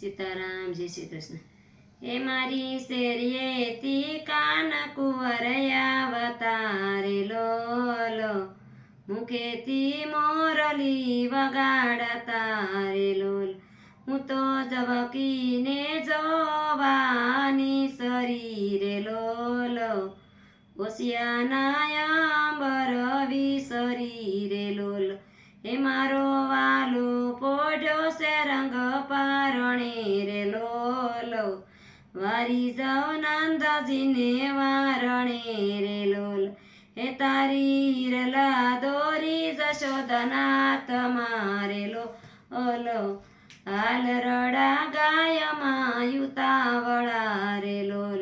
સીતારામ જય શ્રી કૃષ્ણ. હે મારી શેરીએથી કાન કુંવરયા વતારે લોલો, મુખેથી મોરલી વગાડતા રે લોલ. હું તો ઝબકીને જોવાની સરી રે લોલો, ઓશિયાના અંબર વિસરી રે લોલ. હે મારો વાલો પોઢ્યો છે રંગ પારણે રે લોલો, વારી જાઉં નંદજીને વારણે રે લોલ. હે તારી હીરલા દોરી જશોદનાથ મારે લોલો, હાલ રડા ગાયમાં યુતાવળા રે લોલ.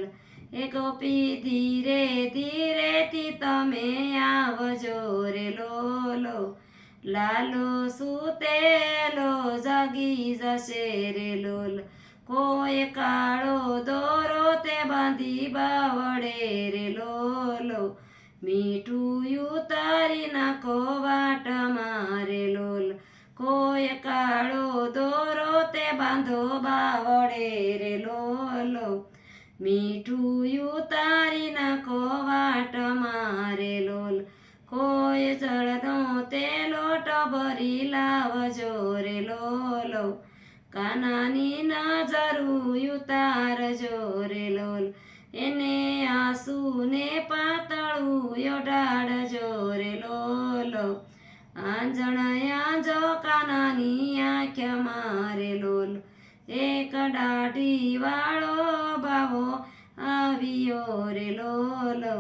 હે ગોપી ધીરે ધીરેથી તમે આવજો રે લોલો, લાલો સુતેલો જાગી જશે રે લોલ. કોઈ કાળો દોરો તે બાંધી બાવડે રે લોલો, મીઠું ઉતારી નાખો વાટમાં રે લોલ. કોઈ કાળો દોરો તે બાંધો બાવડે રે લોલો, મીઠું ઉતારી નાખો વાટમાં રે લોલ. કોઈ જળનો તે લોટ ભરી લાવજો રે લોલો, કાનાની નજરું ઉતારજો રે લોલ. એને આંસુ ને પાતળું ઓઢાડજો રે લોલો, આંજણ આંજો કાનાની આંખમાં રે લોલ. એક દાઢી વાળો બાવો આવ્યો રે લોલો,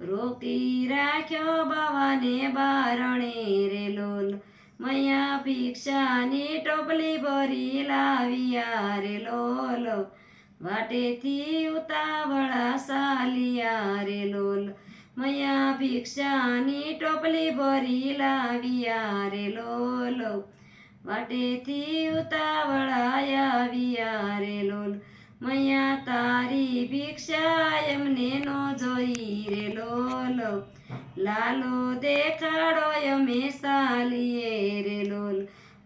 રોકી રાખ્યો બાવાને બારણે રે લોલ. મૈયા ભિક્ષાની ટોપલી ભરી લાવ્યા રે લોલો, વાટેથી ઉતાવળા સાલિયા રે લોલ. મૈયા ભિક્ષાની ટોપલી ભરી લાવ્યા રે લોલો, વાટેથી ઉતાવળા આવ્યા રે લોલ. મૈયા તારી ભિક્ષા એમને નો જોઈ રે લોલો, લાલો દેખાડો અમે સાલીએ રે લોલ.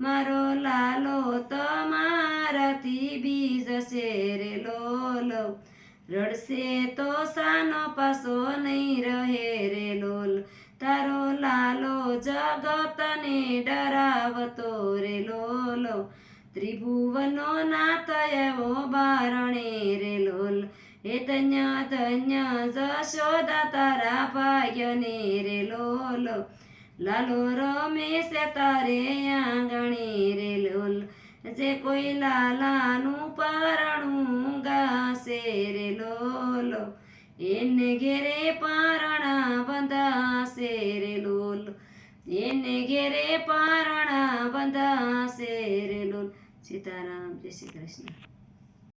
મારો લાલો તમારાથી બીજશે રે લોલો, રડશે તો સાનો પાસો નહીં રહે રે લોલ. તારો લાલો જગતને ડરાવતો રે લોલો, ત્રિભુવનો નાથ એવો બારણે રે લોલ. હે ધન્ય ધન્ય જશોદા તારા ભાગ્યને રે લોલો, લાલો રમે છે તારે આંગણે રે લોલ. જે કોઈ લાલાનું પરણું ગાશે રે લોલો, એને ઘેરે પારણા બંધાશે રે લોલ, એને ઘેરે પારણા બંધાશે રે લોલ. સીતારામ જય શ્રી કૃષ્ણ.